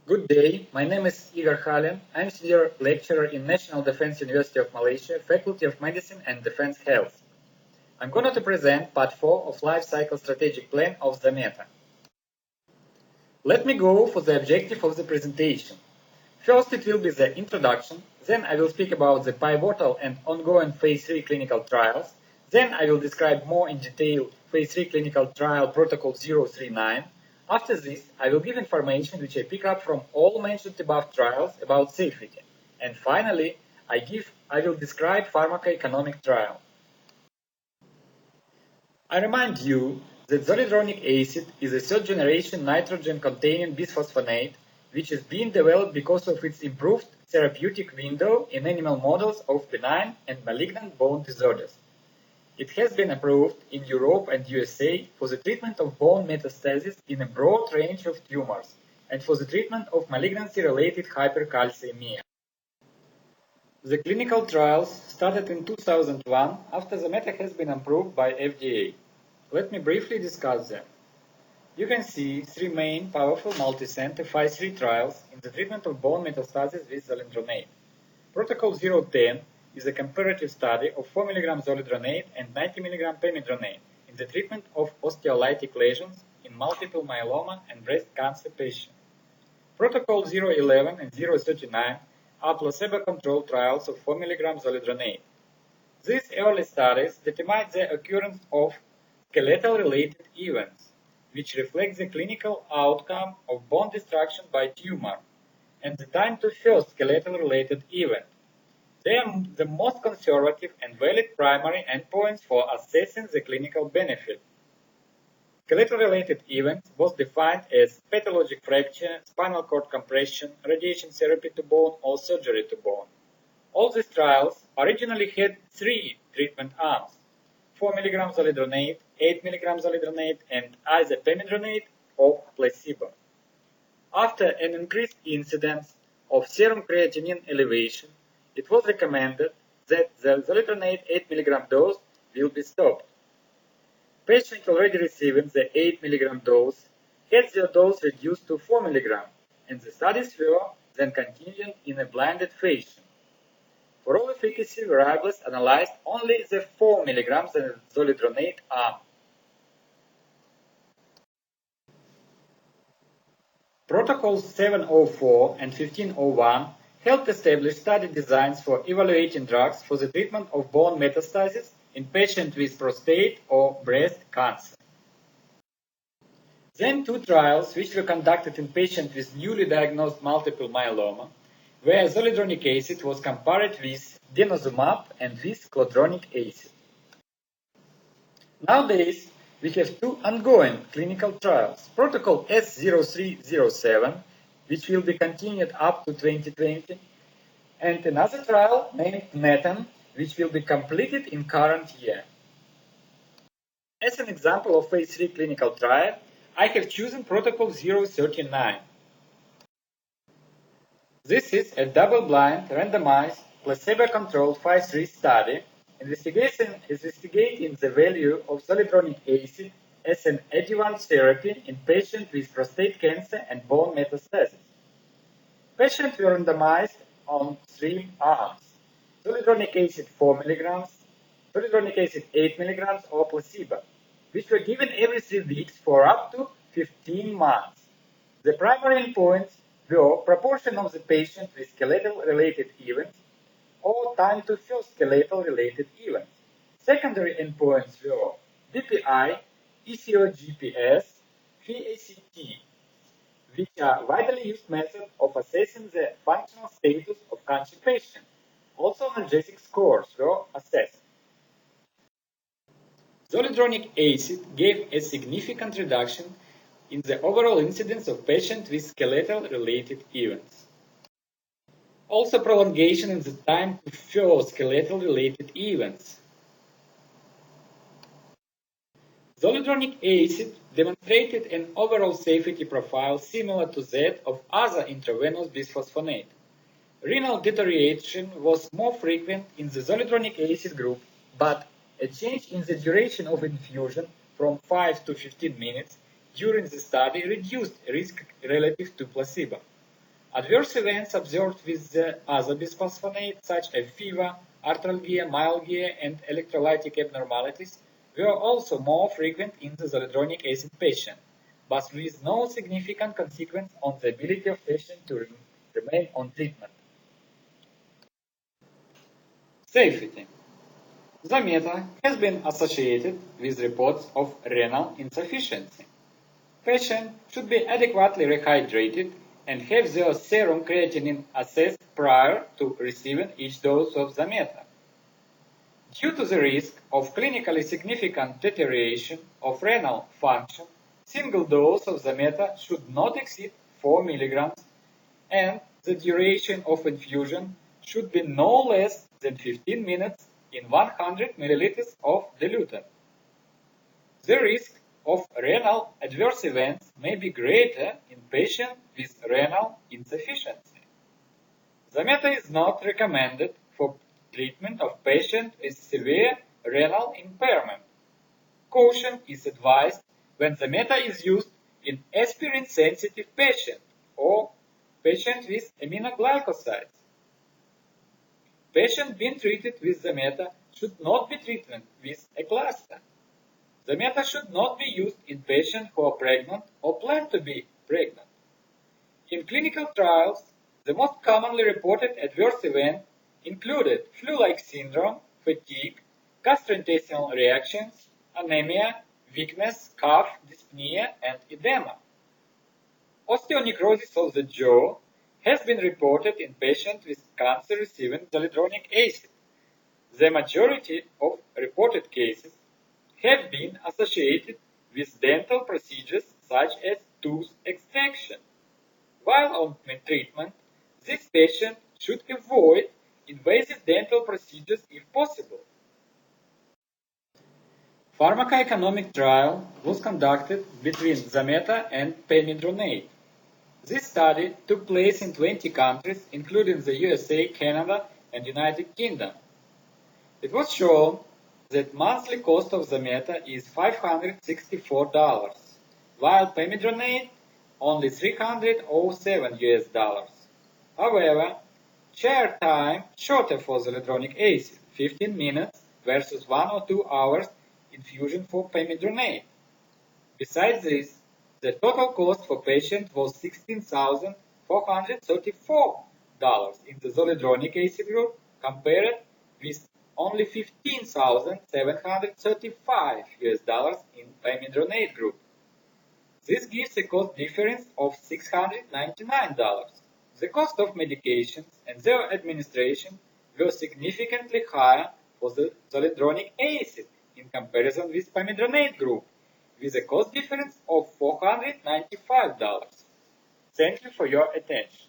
Good day, my name is Igor Halin. I'm senior lecturer in National Defense University of Malaysia, Faculty of Medicine and Defense Health. I'm going to present part 4 of Life Cycle Strategic Plan of Zometa. Let me go for the objective of the presentation. First it will be the introduction, then I will speak about the pivotal and ongoing phase 3 clinical trials, then I will describe more in detail phase 3 clinical trial protocol 039. After this, I will give information which I pick up from all mentioned above trials about safety. And finally, I will describe pharmacoeconomic trial. I remind you that zoledronic acid is a third-generation nitrogen-containing bisphosphonate which is being developed because of its improved therapeutic window in animal models of benign and malignant bone disorders. It has been approved in Europe and USA for the treatment of bone metastasis in a broad range of tumors and for the treatment of malignancy-related hypercalcemia. The clinical trials started in 2001 after Zometa has been approved by FDA. Let me briefly discuss them. You can see three main powerful multi-center phase 3 trials in the treatment of bone metastasis with zoledronate. Protocol 010 is a comparative study of 4 mg zoledronate and 90 mg pamidronate in the treatment of osteolytic lesions in multiple myeloma and breast cancer patients. Protocol 011 and 039 are placebo-controlled trials of 4 mg zoledronate. These early studies determined the occurrence of skeletal-related events, which reflect the clinical outcome of bone destruction by tumor, and the time to first skeletal-related event. They are the most conservative and valid primary endpoints for assessing the clinical benefit. Skeletal-related events was defined as pathologic fracture, spinal cord compression, radiation therapy to bone, or surgery to bone. All these trials originally had three treatment arms: 4 mg zoledronate, 8 mg zoledronate, and either pamidronate or placebo. After an increased incidence of serum creatinine elevation, it was recommended that the zoledronate 8 mg dose will be stopped. Patients already receiving the 8 mg dose had their dose reduced to 4 mg, and the studies were then continued in a blinded fashion. For all efficacy variables analyzed only the 4 mg zoledronate arm. Protocols 704 and 1501 helped establish study designs for evaluating drugs for the treatment of bone metastasis in patients with prostate or breast cancer. Then two trials which were conducted in patients with newly diagnosed multiple myeloma, where zoledronic acid was compared with denosumab and with clodronic acid. Nowadays, we have two ongoing clinical trials. Protocol S0307, which will be continued up to 2020, and another trial named NETAN, which will be completed in current year. As an example of phase 3 clinical trial, I have chosen Protocol 039. This is a double-blind, randomized, placebo-controlled phase 3 study investigating the value of zoledronic acid as an adjuvant therapy in patients with prostate cancer and bone metastasis. Patients were randomized on three arms: zoledronic acid 4 mg, zoledronic acid 8 mg, or placebo, which were given every 3 weeks for up to 15 months. The primary endpoints were proportion of the patients with skeletal-related events or time to first skeletal-related events. Secondary endpoints were BPI, ECOGPS, VACT, which are widely used methods of assessing the functional status of cancer patients. Also, analgesic scores were assessed. Zoledronic acid gave a significant reduction in the overall incidence of patients with skeletal-related events. Also, prolongation in the time to first skeletal-related events. Zoledronic acid demonstrated an overall safety profile similar to that of other intravenous bisphosphonate. Renal deterioration was more frequent in the zoledronic acid group, but a change in the duration of infusion from 5 to 15 minutes during the study reduced risk relative to placebo. Adverse events observed with the other bisphosphonates, such as fever, arthralgia, myalgia, and electrolytic abnormalities, were also more frequent in the zoledronic acid patient, but with no significant consequence on the ability of patient to remain on treatment. Safety. Zometa has been associated with reports of renal insufficiency. Patients should be adequately rehydrated and have their serum creatinine assessed prior to receiving each dose of Zometa. Due to the risk of clinically significant deterioration of renal function, single dose of Zometa should not exceed 4 mg, and the duration of infusion should be no less than 15 minutes in 100 ml of diluent. The risk of renal adverse events may be greater in patients with renal insufficiency. Zometa is not recommended for treatment of patients with severe renal impairment. Caution is advised when Zometa is used in aspirin-sensitive patients or patients with aminoglycosides. Patients being treated with Zometa should not be treated with a cluster. Zometa should not be used in patients who are pregnant or plan to be pregnant. In clinical trials, the most commonly reported adverse events included flu-like syndrome, fatigue, gastrointestinal reactions, anemia, weakness, cough, dyspnea, and edema. Osteonecrosis of the jaw has been reported in patients with cancer receiving zoledronic acid. The majority of reported cases have been associated with dental procedures such as tooth extraction. While on treatment, this patient should avoid invasive dental procedures if possible. Pharmacoeconomic trial was conducted between Zometa and pamidronate. This study took place in 20 countries, including the USA, Canada, and United Kingdom. It was shown that monthly cost of Zometa is $564, while pamidronate only $307. However, chair time shorter for zoledronic acid, 15 minutes versus 1 or 2 hours infusion for pamidronate. Besides this, the total cost for patient was $16,434 in the zoledronic acid group, compared with only $15,735 in pamidronate group. This gives a cost difference of $699. The cost of medications and their administration were significantly higher for the zoledronic acid in comparison with pamidronate group, with a cost difference of $495. Thank you for your attention.